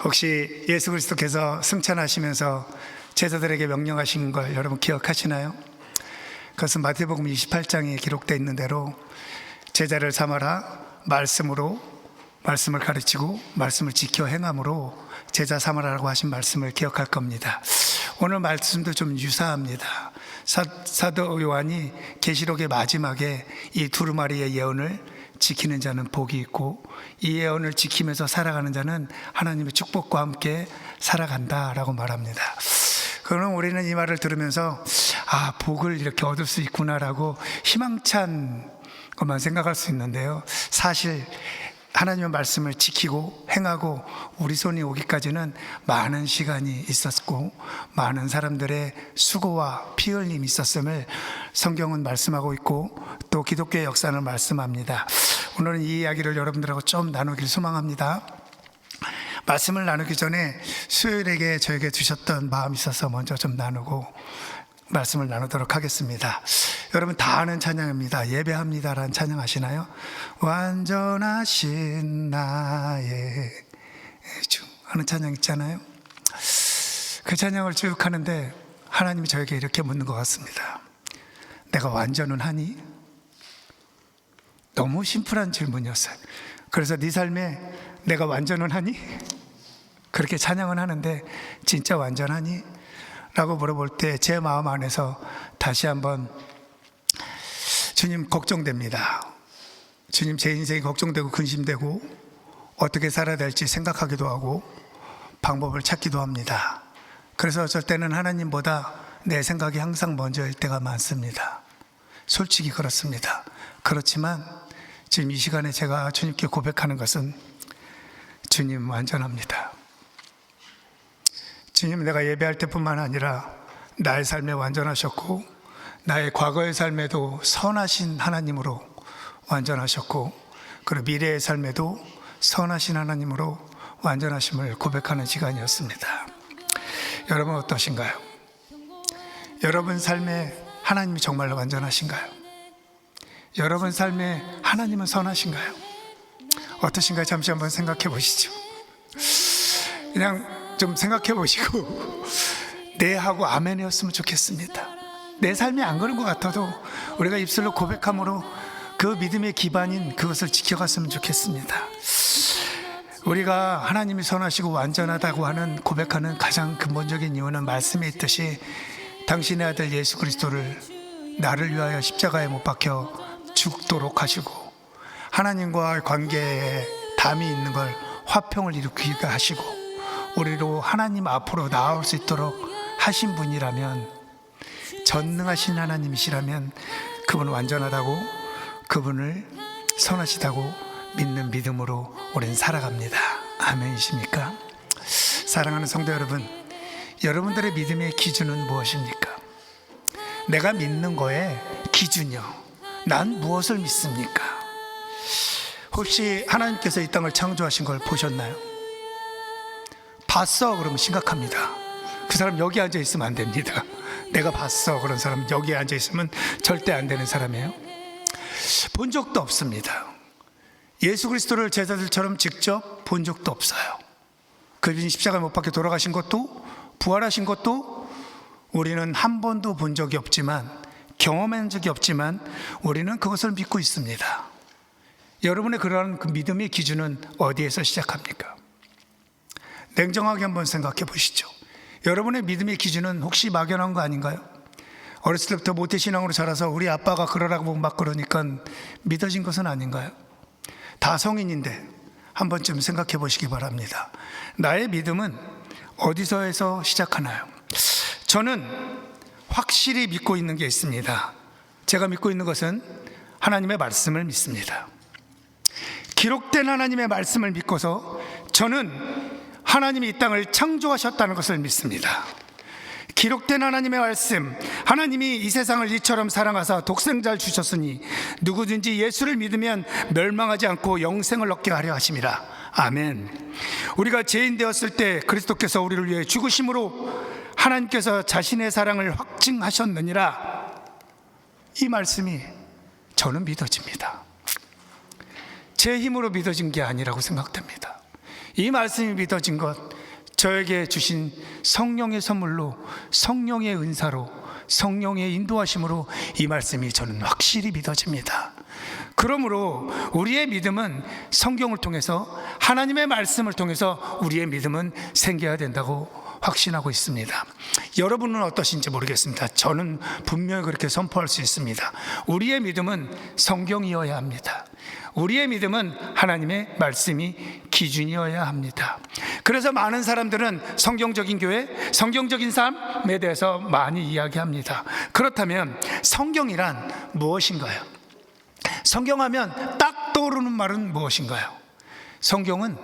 혹시 예수 그리스도께서 승천하시면서 제자들에게 명령하신 걸 여러분 기억하시나요? 그것은 마태복음 28장에 기록되어 있는 대로 제자를 삼아라, 말씀으로 말씀을 가르치고 말씀을 지켜 행함으로 제자 삼아라라고 하신 말씀을 기억할 겁니다. 오늘 말씀도 좀 유사합니다. 사도 요한이 계시록의 마지막에 이 두루마리의 예언을 지키는 자는 복이 있고 이 예언을 지키면서 살아가는 자는 하나님의 축복과 함께 살아간다라고 말합니다. 그러면 우리는 이 말을 들으면서 복을 이렇게 얻을 수 있구나라고 희망찬 것만 생각할 수 있는데요, 사실 하나님의 말씀을 지키고 행하고 우리 손이 오기까지는 많은 시간이 있었고 많은 사람들의 수고와 피 흘림이 있었음을 성경은 말씀하고 있고 또 기독교의 역사는 말씀합니다. 오늘은 이 이야기를 여러분들하고 좀 나누길 소망합니다. 말씀을 나누기 전에 수요일에게 저에게 주셨던 마음이 있어서 먼저 좀 나누고 말씀을 나누도록 하겠습니다. 여러분 다 아는 찬양입니다. 예배합니다라는 찬양 아시나요? 완전하신 나의 주 하는 찬양 있잖아요. 그 찬양을 쭉 하는데 하나님이 저에게 이렇게 묻는 것 같습니다. 내가 완전은 하니? 너무 심플한 질문이었어요. 그래서 네 삶에 내가 완전은 하니? 그렇게 찬양은 하는데 진짜 완전하니? 라고 물어볼 때 제 마음 안에서 다시 한번 주님 걱정됩니다. 주님, 제 인생이 걱정되고 근심되고 어떻게 살아야 될지 생각하기도 하고 방법을 찾기도 합니다. 그래서 어쩔 때는 하나님보다 내 생각이 항상 먼저일 때가 많습니다. 솔직히 그렇습니다. 그렇지만 지금 이 시간에 제가 주님께 고백하는 것은 주님 완전합니다. 주님, 내가 예배할 때뿐만 아니라 나의 삶에 완전하셨고 나의 과거의 삶에도 선하신 하나님으로 완전하셨고 그리고 미래의 삶에도 선하신 하나님으로 완전하심을 고백하는 시간이었습니다. 여러분 어떠신가요? 여러분 삶에 하나님이 정말로 완전하신가요? 여러분 삶에 하나님은 선하신가요? 어떠신가요? 잠시 한번 생각해 보시죠. 그냥 좀 생각해 보시고 네 하고 아멘이었으면 좋겠습니다. 내 삶이 안 그런 것 같아도 우리가 입술로 고백함으로 그 믿음의 기반인 그것을 지켜갔으면 좋겠습니다. 우리가 하나님이 선하시고 완전하다고 하는 고백하는 가장 근본적인 이유는 말씀에 있듯이 당신의 아들 예수 그리스도를 나를 위하여 십자가에 못 박혀 죽도록 하시고 하나님과의 관계에 담이 있는 걸 화평을 일으키게 하시고 우리로 하나님 앞으로 나아올 수 있도록 하신 분이라면, 전능하신 하나님이시라면 그분은 완전하다고, 그분을 선하시다고 믿는 믿음으로 우리는 살아갑니다. 아멘이십니까? 사랑하는 성도 여러분, 여러분들의 믿음의 기준은 무엇입니까? 내가 믿는 거에 기준이요, 난 무엇을 믿습니까? 혹시 하나님께서 이 땅을 창조하신 걸 보셨나요? 봤어 그러면 심각합니다. 그 사람 여기 앉아 있으면 안 됩니다. 내가 봤어 그런 사람 여기 앉아 있으면 절대 안 되는 사람이에요. 본 적도 없습니다. 예수 그리스도를 제자들처럼 직접 본 적도 없어요. 그분이 십자가에 못 박혀 돌아가신 것도 부활하신 것도 우리는 한 번도 본 적이 없지만, 경험한 적이 없지만 우리는 그것을 믿고 있습니다. 여러분의 그러한 그 믿음의 기준은 어디에서 시작합니까? 냉정하게 한번 생각해 보시죠. 여러분의 믿음의 기준은 혹시 막연한 거 아닌가요? 어렸을 때부터 모태신앙으로 자라서 우리 아빠가 그러라고 막 그러니까 믿어진 것은 아닌가요? 다 성인인데 한 번쯤 생각해 보시기 바랍니다. 나의 믿음은 어디서에서 시작하나요? 저는 확실히 믿고 있는 게 있습니다. 제가 믿고 있는 것은 하나님의 말씀을 믿습니다. 기록된 하나님의 말씀을 믿고서 저는 하나님이 이 땅을 창조하셨다는 것을 믿습니다. 기록된 하나님의 말씀, 하나님이 이 세상을 이처럼 사랑하사 독생자를 주셨으니 누구든지 예수를 믿으면 멸망하지 않고 영생을 얻게 하려 하심이라. 아멘. 우리가 죄인 되었을 때 그리스도께서 우리를 위해 죽으심으로 하나님께서 자신의 사랑을 확증하셨느니라. 이 말씀이 저는 믿어집니다. 제 힘으로 믿어진 게 아니라고 생각됩니다. 이 말씀이 믿어진 것, 저에게 주신 성령의 선물로, 성령의 은사로, 성령의 인도하심으로 이 말씀이 저는 확실히 믿어집니다. 그러므로 우리의 믿음은 성경을 통해서, 하나님의 말씀을 통해서 우리의 믿음은 생겨야 된다고 확신하고 있습니다. 여러분은 어떠신지 모르겠습니다. 저는 분명히 그렇게 선포할 수 있습니다. 우리의 믿음은 성경이어야 합니다. 우리의 믿음은 하나님의 말씀이 기준이어야 합니다. 그래서 많은 사람들은 성경적인 교회, 성경적인 삶에 대해서 많이 이야기합니다. 그렇다면 성경이란 무엇인가요? 성경하면 딱 떠오르는 말은 무엇인가요? 성경은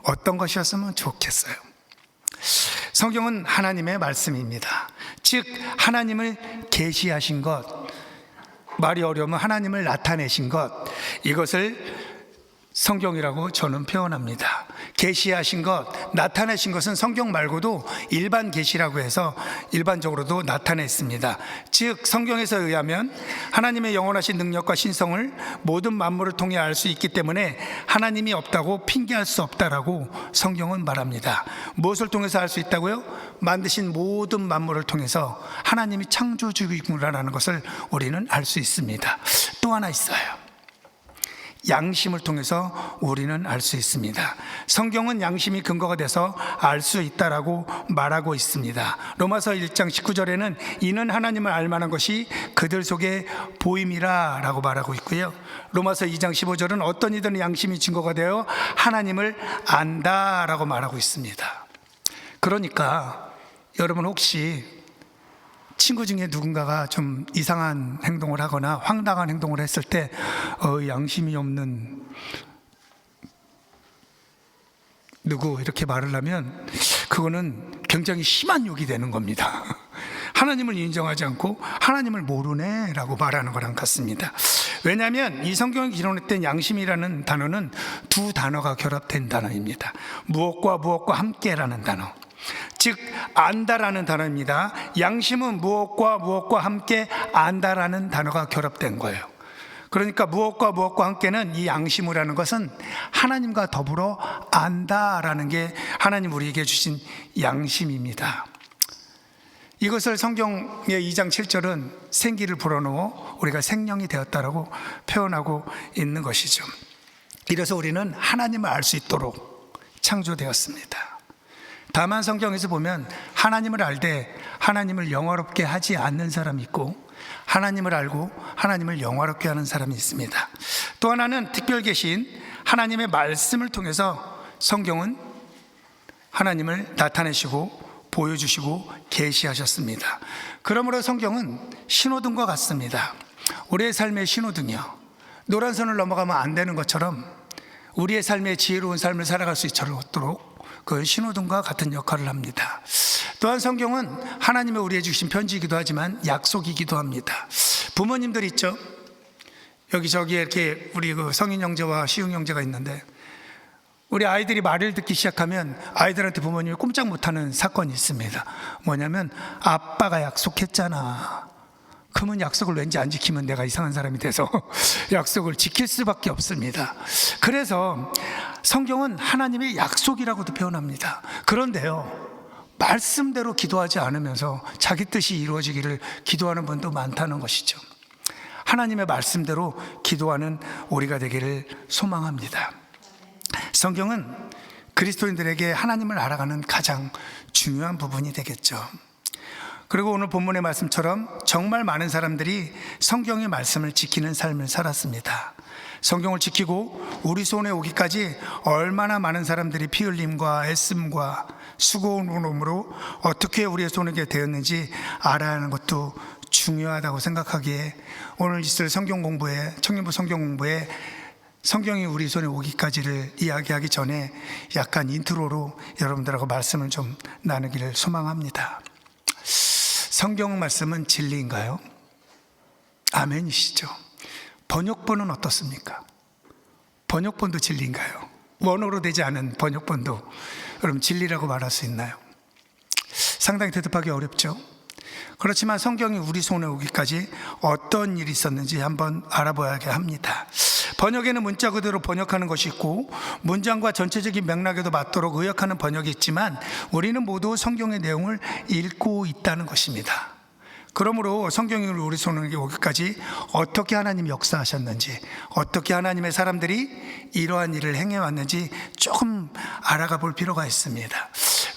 어떤 것이었으면 좋겠어요? 성경은 하나님의 말씀입니다. 즉 하나님을 계시하신 것, 말이 어려우면 하나님을 나타내신 것, 이것을 성경이라고 저는 표현합니다. 계시하신 것, 나타내신 것은 성경 말고도 일반 계시라고 해서 일반적으로도 나타냈습니다. 즉 성경에서 의하면 하나님의 영원하신 능력과 신성을 모든 만물을 통해 알 수 있기 때문에 하나님이 없다고 핑계할 수 없다라고 성경은 말합니다. 무엇을 통해서 알 수 있다고요? 만드신 모든 만물을 통해서 하나님이 창조주이구나라는 것을 우리는 알 수 있습니다. 또 하나 있어요. 양심을 통해서 우리는 알 수 있습니다. 성경은 양심이 근거가 돼서 알 수 있다라고 말하고 있습니다. 로마서 1장 19절에는 이는 하나님을 알만한 것이 그들 속에 보임이라 라고 말하고 있고요. 로마서 2장 15절은 어떤 이들은 양심이 증거가 되어 하나님을 안다라고 말하고 있습니다. 그러니까 여러분 혹시 친구 중에 누군가가 좀 이상한 행동을 하거나 황당한 행동을 했을 때 양심이 없는 누구 이렇게 말을 하면 그거는 굉장히 심한 욕이 되는 겁니다. 하나님을 인정하지 않고 하나님을 모르네 라고 말하는 거랑 같습니다. 왜냐하면 이 성경에 기록된 양심이라는 단어는 두 단어가 결합된 단어입니다. 무엇과 무엇과 함께라는 단어, 즉 안다라는 단어입니다. 양심은 무엇과 무엇과 함께 안다라는 단어가 결합된 거예요. 그러니까 무엇과 무엇과 함께는 이 양심이라는 것은 하나님과 더불어 안다라는 게 하나님 우리에게 주신 양심입니다. 이것을 성경의 2장 7절은 생기를 불어넣어 우리가 생명이 되었다라고 표현하고 있는 것이죠. 이래서 우리는 하나님을 알 수 있도록 창조되었습니다. 다만 성경에서 보면 하나님을 알되 하나님을 영화롭게 하지 않는 사람이 있고 하나님을 알고 하나님을 영화롭게 하는 사람이 있습니다. 또 하나는 특별 계신 하나님의 말씀을 통해서 성경은 하나님을 나타내시고 보여주시고 계시하셨습니다. 그러므로 성경은 신호등과 같습니다. 우리의 삶의 신호등이요, 노란선을 넘어가면 안 되는 것처럼 우리의 삶의 지혜로운 삶을 살아갈 수 있도록 그 신호등과 같은 역할을 합니다. 또한 성경은 하나님의 우리에게 주신 편지이기도 하지만 약속이기도 합니다. 부모님들 있죠? 여기저기에 이렇게 우리 그 성인 형제와 시흥 형제가 있는데 우리 아이들이 말을 듣기 시작하면 아이들한테 부모님이 꼼짝 못하는 사건이 있습니다. 뭐냐면 아빠가 약속했잖아. 그러면 약속을 왠지 안 지키면 내가 이상한 사람이 돼서 약속을 지킬 수밖에 없습니다. 그래서 성경은 하나님의 약속이라고도 표현합니다. 그런데요, 말씀대로 기도하지 않으면서 자기 뜻이 이루어지기를 기도하는 분도 많다는 것이죠. 하나님의 말씀대로 기도하는 우리가 되기를 소망합니다. 성경은 그리스도인들에게 하나님을 알아가는 가장 중요한 부분이 되겠죠. 그리고 오늘 본문의 말씀처럼 정말 많은 사람들이 성경의 말씀을 지키는 삶을 살았습니다. 성경을 지키고 우리 손에 오기까지 얼마나 많은 사람들이 피 흘림과 애씀과 수고로움으로 어떻게 우리의 손에 되었는지 알아야 하는 것도 중요하다고 생각하기에 오늘 있을 성경 공부에, 청년부 성경 공부에 성경이 우리 손에 오기까지를 이야기하기 전에 약간 인트로로 여러분들하고 말씀을 좀 나누기를 소망합니다. 성경 말씀은 진리인가요? 아멘이시죠? 번역본은 어떻습니까? 번역본도 진리인가요? 원어로 되지 않은 번역본도 여러분 진리라고 말할 수 있나요? 상당히 대답하기 어렵죠? 그렇지만 성경이 우리 손에 오기까지 어떤 일이 있었는지 한번 알아봐야 합니다. 번역에는 문자 그대로 번역하는 것이 있고 문장과 전체적인 맥락에도 맞도록 의역하는 번역이 있지만 우리는 모두 성경의 내용을 읽고 있다는 것입니다. 그러므로 성경을 우리 손에 오기까지 어떻게 하나님이 역사하셨는지, 어떻게 하나님의 사람들이 이러한 일을 행해왔는지 조금 알아가 볼 필요가 있습니다.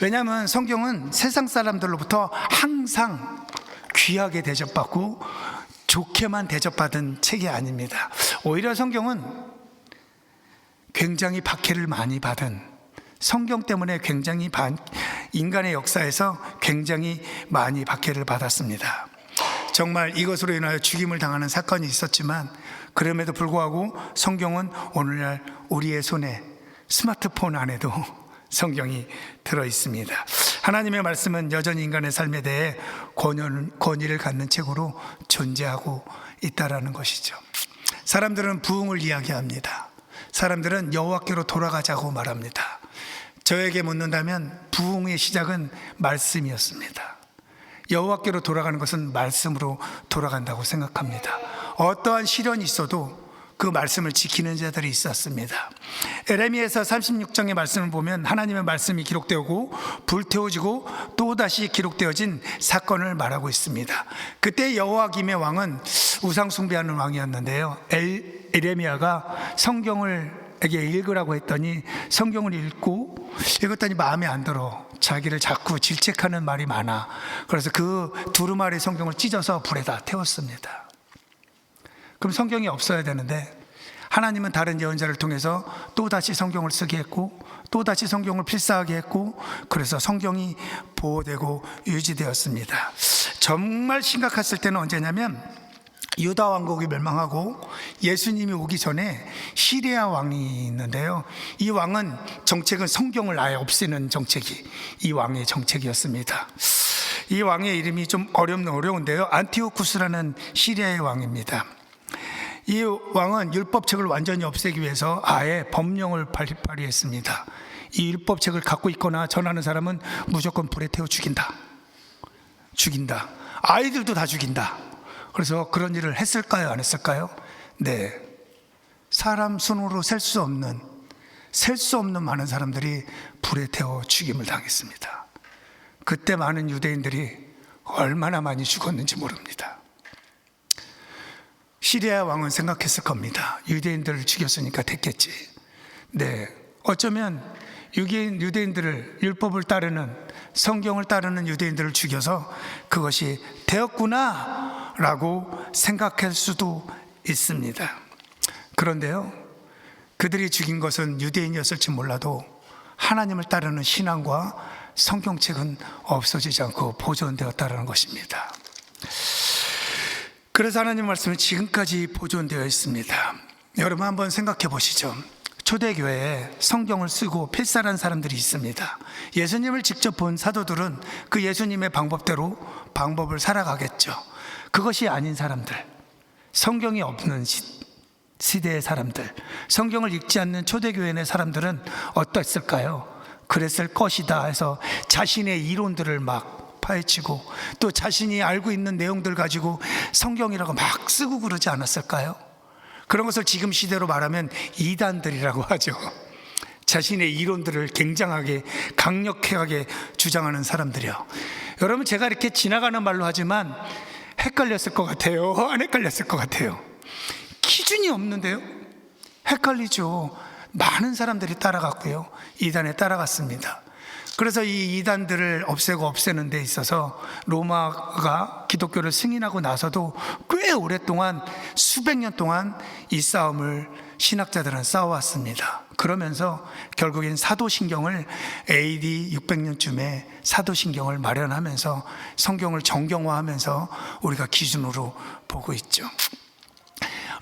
왜냐하면 성경은 세상 사람들로부터 항상 귀하게 대접받고 좋게만 대접받은 책이 아닙니다. 오히려 성경은 굉장히 박해를 많이 받은, 성경 때문에 굉장히 인간의 역사에서 굉장히 많이 박해를 받았습니다. 정말 이것으로 인하여 죽임을 당하는 사건이 있었지만 그럼에도 불구하고 성경은 오늘날 우리의 손에, 스마트폰 안에도 성경이 들어있습니다. 하나님의 말씀은 여전히 인간의 삶에 대해 권위를 갖는 책으로 존재하고 있다는 것이죠. 사람들은 부흥을 이야기합니다. 사람들은 여호와께로 돌아가자고 말합니다. 저에게 묻는다면 부흥의 시작은 말씀이었습니다. 여호와께로 돌아가는 것은 말씀으로 돌아간다고 생각합니다. 어떠한 시련이 있어도 그 말씀을 지키는 자들이 있었습니다. 에레미야서 36장의 말씀을 보면 하나님의 말씀이 기록되고 불태워지고 또다시 기록되어진 사건을 말하고 있습니다. 그때 여호야김의 왕은 우상 숭배하는 왕이었는데요, 에레미야가 성경을에게 읽으라고 했더니 성경을 읽었더니 마음에 안 들어. 자기를 자꾸 질책하는 말이 많아. 그래서 그 두루마리 성경을 찢어서 불에다 태웠습니다. 그럼 성경이 없어야 되는데 하나님은 다른 예언자를 통해서 또다시 성경을 쓰게 했고 또다시 성경을 필사하게 했고, 그래서 성경이 보호되고 유지되었습니다. 정말 심각했을 때는 언제냐면 유다 왕국이 멸망하고 예수님이 오기 전에 시리아 왕이 있는데요, 이 왕은 정책은 성경을 아예 없애는 정책이 이 왕의 정책이었습니다. 이 왕의 이름이 좀 어려운데요, 안티오쿠스라는 시리아의 왕입니다. 이 왕은 율법책을 완전히 없애기 위해서 아예 법령을 발의했습니다. 이 율법책을 갖고 있거나 전하는 사람은 무조건 불에 태워 죽인다. 아이들도 다 죽인다. 그래서 그런 일을 했을까요, 안 했을까요? 네. 사람 손으로 셀 수 없는 많은 사람들이 불에 태워 죽임을 당했습니다. 그때 많은 유대인들이 얼마나 많이 죽었는지 모릅니다. 시리아 왕은 생각했을 겁니다. 유대인들을 죽였으니까 됐겠지. 네, 어쩌면 유대인들을, 율법을 따르는, 성경을 따르는 유대인들을 죽여서 그것이 되었구나 라고 생각할 수도 있습니다. 그런데요, 그들이 죽인 것은 유대인이었을지 몰라도 하나님을 따르는 신앙과 성경책은 없어지지 않고 보존되었다는 것입니다. 그래서 하나님 말씀은 지금까지 보존되어 있습니다. 여러분 한번 생각해 보시죠. 초대교회에 성경을 쓰고 필사한 사람들이 있습니다. 예수님을 직접 본 사도들은 그 예수님의 방법대로 방법을 살아가겠죠. 그것이 아닌 사람들, 성경이 없는 시대의 사람들, 성경을 읽지 않는 초대교회 내 사람들은 어땠을까요? 그랬을 것이다 해서 자신의 이론들을 막 파헤치고 또 자신이 알고 있는 내용들 가지고 성경이라고 막 쓰고 그러지 않았을까요? 그런 것을 지금 시대로 말하면 이단들이라고 하죠. 자신의 이론들을 굉장하게 강력하게 주장하는 사람들이요. 여러분, 제가 이렇게 지나가는 말로 하지만 헷갈렸을 것 같아요? 안 헷갈렸을 것 같아요? 기준이 없는데요? 헷갈리죠. 많은 사람들이 따라갔고요, 이단에 따라갔습니다. 그래서 이 이단들을 없애는 데 있어서 로마가 기독교를 승인하고 나서도 꽤 오랫동안, 수백 년 동안 이 싸움을 신학자들은 싸워왔습니다. 그러면서 결국엔 사도신경을 AD 600년쯤에 사도신경을 마련하면서 성경을 정경화하면서 우리가 기준으로 보고 있죠.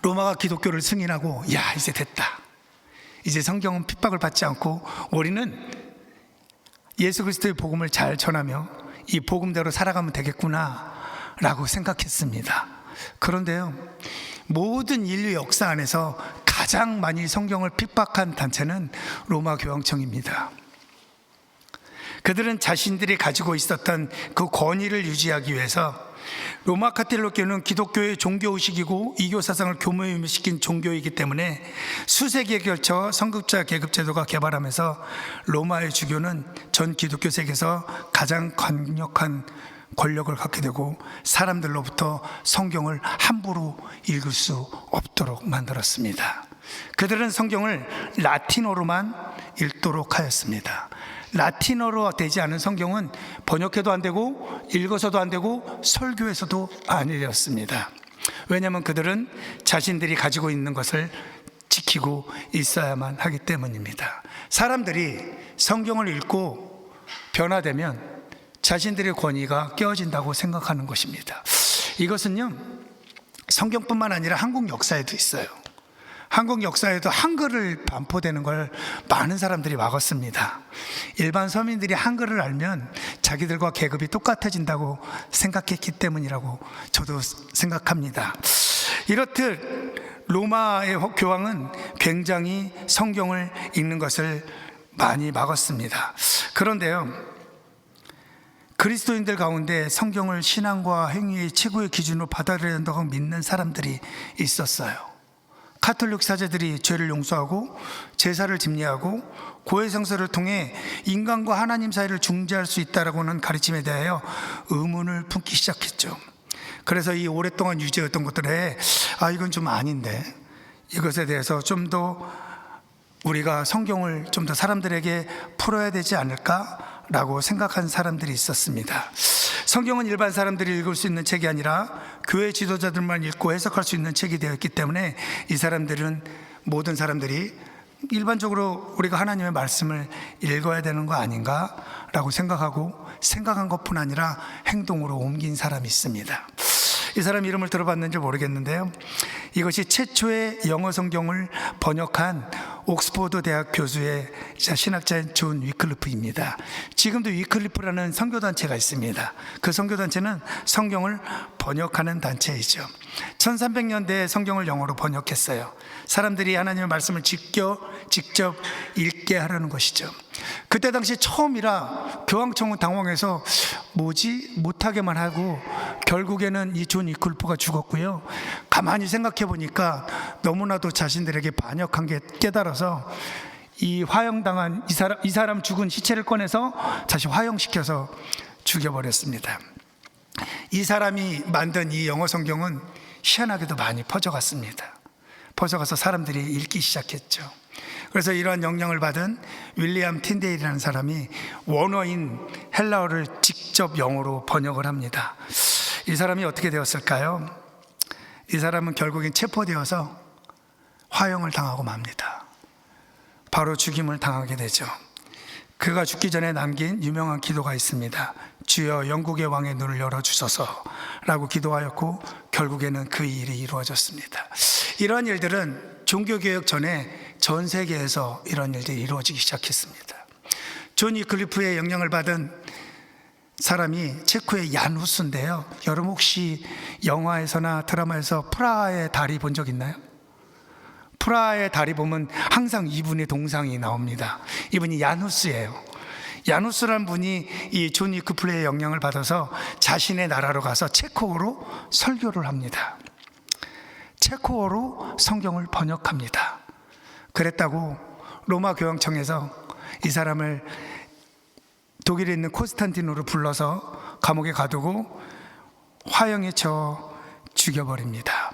로마가 기독교를 승인하고 이제 됐다. 이제 성경은 핍박을 받지 않고 우리는 예수 그리스도의 복음을 잘 전하며 이 복음대로 살아가면 되겠구나 라고 생각했습니다. 그런데요, 모든 인류 역사 안에서 가장 많이 성경을 핍박한 단체는 로마 교황청입니다. 그들은 자신들이 가지고 있었던 그 권위를 유지하기 위해서 로마 카톨릭교는 기독교의 종교의식이고 이교 사상을 교묘시킨 종교이기 때문에 수세기에 걸쳐 성급자 계급 제도가 개발하면서 로마의 주교는 전 기독교 세계에서 가장 강력한 권력을 갖게 되고 사람들로부터 성경을 함부로 읽을 수 없도록 만들었습니다. 그들은 성경을 라틴어로만 읽도록 하였습니다. 라틴어로 되지 않은 성경은 번역해도 안 되고 읽어서도 안 되고 설교에서도 안 되었습니다. 왜냐하면 그들은 자신들이 가지고 있는 것을 지키고 있어야만 하기 때문입니다. 사람들이 성경을 읽고 변화되면 자신들의 권위가 깨어진다고 생각하는 것입니다. 이것은요, 성경뿐만 아니라 한국 역사에도 있어요. 한국 역사에도 한글을 반포되는 걸 많은 사람들이 막았습니다. 일반 서민들이 한글을 알면 자기들과 계급이 똑같아진다고 생각했기 때문이라고 저도 생각합니다. 이렇듯 로마의 교황은 굉장히 성경을 읽는 것을 많이 막았습니다. 그런데요, 그리스도인들 가운데 성경을 신앙과 행위의 최고의 기준으로 받아들여야 한다고 믿는 사람들이 있었어요. 카톨릭 사제들이 죄를 용서하고 제사를 집례하고 고해성사를 통해 인간과 하나님 사이를 중재할 수 있다라고는 가르침에 대하여 의문을 품기 시작했죠. 그래서 이 오랫동안 유지했던 것들에 이건 좀 아닌데, 이것에 대해서 좀 더 우리가 성경을 좀 더 사람들에게 풀어야 되지 않을까라고 생각한 사람들이 있었습니다. 성경은 일반 사람들이 읽을 수 있는 책이 아니라 교회 지도자들만 읽고 해석할 수 있는 책이 되었기 때문에 이 사람들은, 모든 사람들이 일반적으로 우리가 하나님의 말씀을 읽어야 되는 거 아닌가라고 생각한 것뿐 아니라 행동으로 옮긴 사람이 있습니다. 이 사람 이름을 들어봤는지 모르겠는데요, 이것이 최초의 영어 성경을 번역한 옥스퍼드 대학 교수의 신학자인 존 위클리프입니다. 지금도 위클리프라는 선교단체가 있습니다. 그 선교단체는 성경을 번역하는 단체이죠. 1300년대에 성경을 영어로 번역했어요. 사람들이 하나님의 말씀을 직접 읽게 하려는 것이죠. 그때 당시 처음이라 교황청은 당황해서 뭐지? 못하게만 하고 결국에는 이 존 위클리프가 죽었고요. 가만히 생각해 보니까 너무나도 자신들에게 반역한 게 깨달아서 이 화형당한 이 사람 죽은 시체를 꺼내서 다시 화형시켜서 죽여버렸습니다. 이 사람이 만든 이 영어 성경은 희한하게도 많이 퍼져갔습니다. 퍼져가서 사람들이 읽기 시작했죠. 그래서 이러한 영향을 받은 윌리엄 틴데일이라는 사람이 원어인 헬라어를 직접 영어로 번역을 합니다. 이 사람이 어떻게 되었을까요? 이 사람은 결국엔 체포되어서 화형을 당하고 맙니다. 바로 죽임을 당하게 되죠. 그가 죽기 전에 남긴 유명한 기도가 있습니다. 주여 영국의 왕의 눈을 열어주소서 라고 기도하였고 결국에는 그 일이 이루어졌습니다. 이러한 일들은 종교개혁 전에 전 세계에서 이런 일들이 이루어지기 시작했습니다. 존 위클리프의 영향을 받은 사람이 체코의 얀 후스인데요, 여러분 혹시 영화에서나 드라마에서 프라하의 달이 본 적 있나요? 프라하의 달이 보면 항상 이분의 동상이 나옵니다. 이분이 얀 후스예요. 얀 후스라는 분이 이 존 위클리프의 영향을 받아서 자신의 나라로 가서 체코어로 설교를 합니다. 체코어로 성경을 번역합니다. 그랬다고 로마 교황청에서 이 사람을 독일에 있는 콘스탄티노로 불러서 감옥에 가두고 화형에 쳐 죽여버립니다.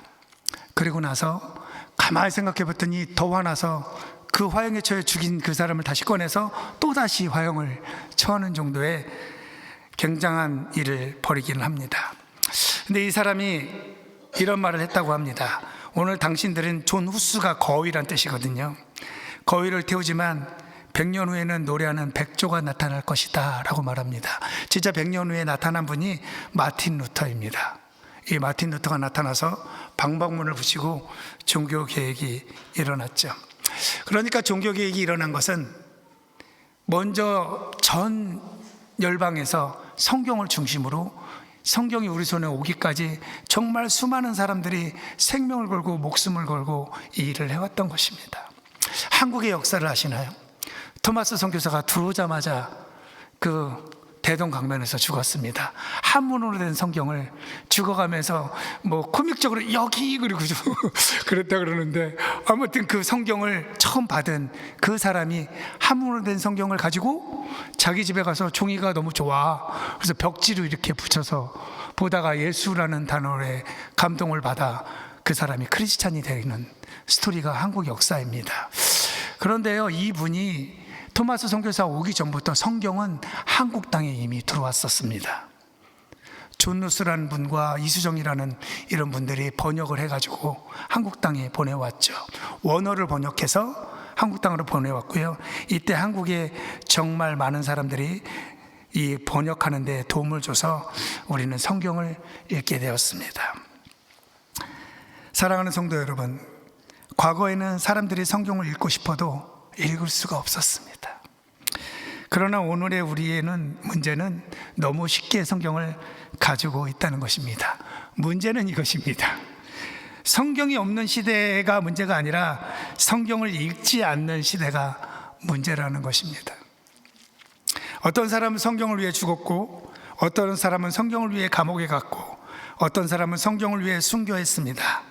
그리고 나서 가만히 생각해 봤더니 더 화나서 그 화형에 처해 죽인 그 사람을 다시 꺼내서 또다시 화형을 처하는 정도의 굉장한 일을 벌이기는 합니다. 근데 이 사람이 이런 말을 했다고 합니다. 오늘 당신들은 존 후스가 거위란 뜻이거든요. 거위를 태우지만 100년 후에는 노래하는 백조가 나타날 것이다 라고 말합니다. 진짜 100년 후에 나타난 분이 마틴 루터입니다. 이 마틴 루터가 나타나서 방방문을 부시고 종교개혁이 일어났죠. 그러니까 종교개혁이 일어난 것은 먼저 전 열방에서 성경을 중심으로 성경이 우리 손에 오기까지 정말 수많은 사람들이 생명을 걸고 목숨을 걸고 이 일을 해왔던 것입니다. 한국의 역사를 아시나요? 토마스 선교사가 들어오자마자 그 대동강변에서 죽었습니다. 한문으로 된 성경을 죽어가면서 코믹적으로 여기 그리고 그랬다 그러는데, 아무튼 그 성경을 처음 받은 그 사람이 한문으로 된 성경을 가지고 자기 집에 가서 종이가 너무 좋아, 그래서 벽지로 이렇게 붙여서 보다가 예수라는 단어에 감동을 받아 그 사람이 크리스찬이 되는 스토리가 한국 역사입니다. 그런데요, 이분이 토마스 선교사 오기 전부터 성경은 한국 땅에 이미 들어왔었습니다. 존 루스라는 분과 이수정이라는 이런 분들이 번역을 해가지고 한국 땅에 보내왔죠. 원어를 번역해서 한국 땅으로 보내왔고요. 이때 한국에 정말 많은 사람들이 이 번역하는 데 도움을 줘서 우리는 성경을 읽게 되었습니다. 사랑하는 성도 여러분, 과거에는 사람들이 성경을 읽고 싶어도 읽을 수가 없었습니다. 그러나 오늘의 우리에는 문제는 너무 쉽게 성경을 가지고 있다는 것입니다. 문제는 이것입니다. 성경이 없는 시대가 문제가 아니라 성경을 읽지 않는 시대가 문제라는 것입니다. 어떤 사람은 성경을 위해 죽었고, 어떤 사람은 성경을 위해 감옥에 갔고, 어떤 사람은 성경을 위해 순교했습니다.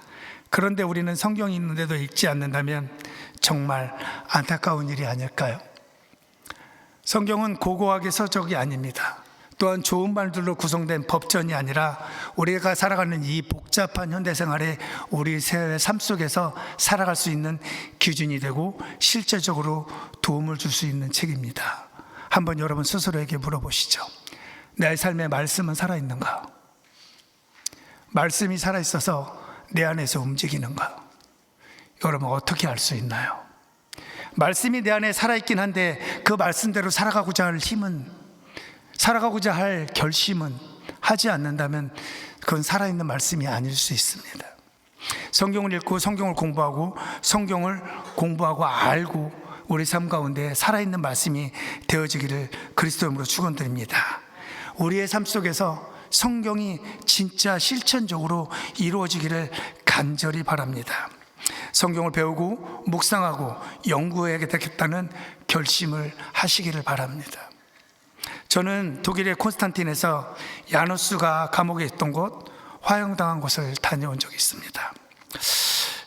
그런데 우리는 성경이 있는데도 읽지 않는다면 정말 안타까운 일이 아닐까요? 성경은 고고하게 서적이 아닙니다. 또한 좋은 말들로 구성된 법전이 아니라 우리가 살아가는 이 복잡한 현대생활에 우리 삶 속에서 살아갈 수 있는 기준이 되고 실제적으로 도움을 줄 수 있는 책입니다. 한번 여러분 스스로에게 물어보시죠. 내 삶의 말씀은 살아있는가? 말씀이 살아있어서 내 안에서 움직이는가? 여러분 어떻게 알 수 있나요? 말씀이 내 안에 살아있긴 한데 그 말씀대로 살아가고자 할 힘은, 살아가고자 할 결심은 하지 않는다면 그건 살아있는 말씀이 아닐 수 있습니다. 성경을 읽고 성경을 공부하고 알고 우리 삶 가운데 살아있는 말씀이 되어지기를 그리스도 이름으로 축원드립니다. 우리의 삶 속에서 성경이 진짜 실천적으로 이루어지기를 간절히 바랍니다. 성경을 배우고 묵상하고 연구해야겠다는 결심을 하시기를 바랍니다. 저는 독일의 콘스탄틴에서 야누스가 감옥에 있던 곳, 화형당한 곳을 다녀온 적이 있습니다.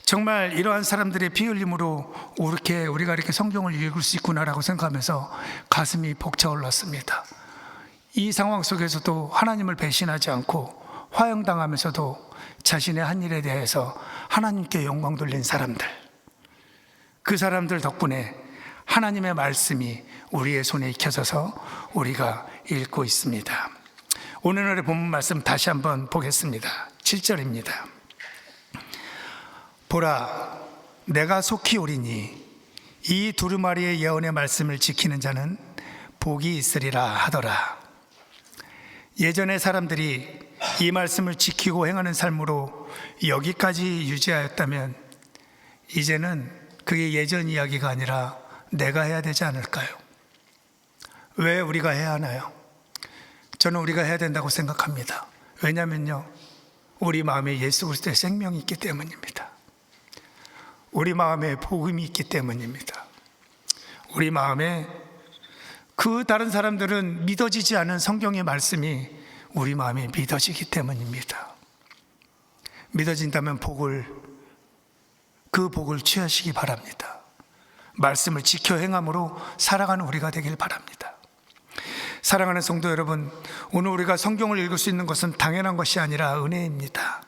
정말 이러한 사람들의 피 흘림으로 우리가 이렇게 성경을 읽을 수 있구나라고 생각하면서 가슴이 벅차올랐습니다. 이 상황 속에서도 하나님을 배신하지 않고 화형당하면서도 자신의 한 일에 대해서 하나님께 영광 돌린 사람들, 그 사람들 덕분에 하나님의 말씀이 우리의 손에 익혀져서 우리가 읽고 있습니다. 오늘날의 본문 말씀 다시 한번 보겠습니다. 7절입니다. 보라, 내가 속히 오리니 이 두루마리의 예언의 말씀을 지키는 자는 복이 있으리라 하더라. 예전의 사람들이 이 말씀을 지키고 행하는 삶으로 여기까지 유지하였다면 이제는 그게 예전 이야기가 아니라 내가 해야 되지 않을까요? 왜 우리가 해야 하나요? 저는 우리가 해야 된다고 생각합니다. 왜냐면요, 우리 마음에 예수 그리스도의 생명이 있기 때문입니다. 우리 마음에 복음이 있기 때문입니다. 우리 마음에 그 다른 사람들은 믿어지지 않은 성경의 말씀이 우리 마음에 믿어지기 때문입니다. 믿어진다면 그 복을 취하시기 바랍니다. 말씀을 지켜 행함으로 살아가는 우리가 되길 바랍니다. 사랑하는 성도 여러분, 오늘 우리가 성경을 읽을 수 있는 것은 당연한 것이 아니라 은혜입니다.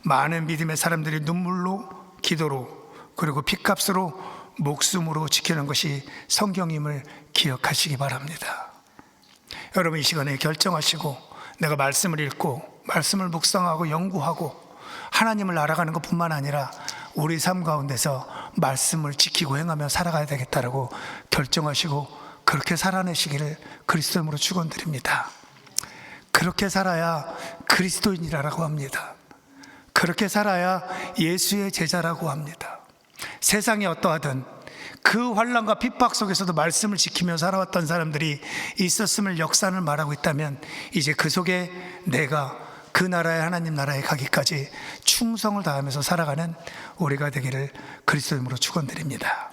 많은 믿음의 사람들이 눈물로, 기도로, 그리고 핏값으로, 목숨으로 지키는 것이 성경임을 기억하시기 바랍니다. 여러분 이 시간에 결정하시고 내가 말씀을 읽고 말씀을 묵상하고 연구하고 하나님을 알아가는 것뿐만 아니라 우리 삶 가운데서 말씀을 지키고 행하며 살아가야 되겠다라고 결정하시고 그렇게 살아내시기를 그리스도 이름으로 축원드립니다. 그렇게 살아야 그리스도인이라고 합니다. 그렇게 살아야 예수의 제자라고 합니다. 세상이 어떠하든 그 환난과 핍박 속에서도 말씀을 지키며 살아왔던 사람들이 있었음을 역사를 말하고 있다면 이제 그 속에 내가 그 나라의 하나님 나라에 가기까지 충성을 다하면서 살아가는 우리가 되기를 그리스도 이름으로 축원드립니다.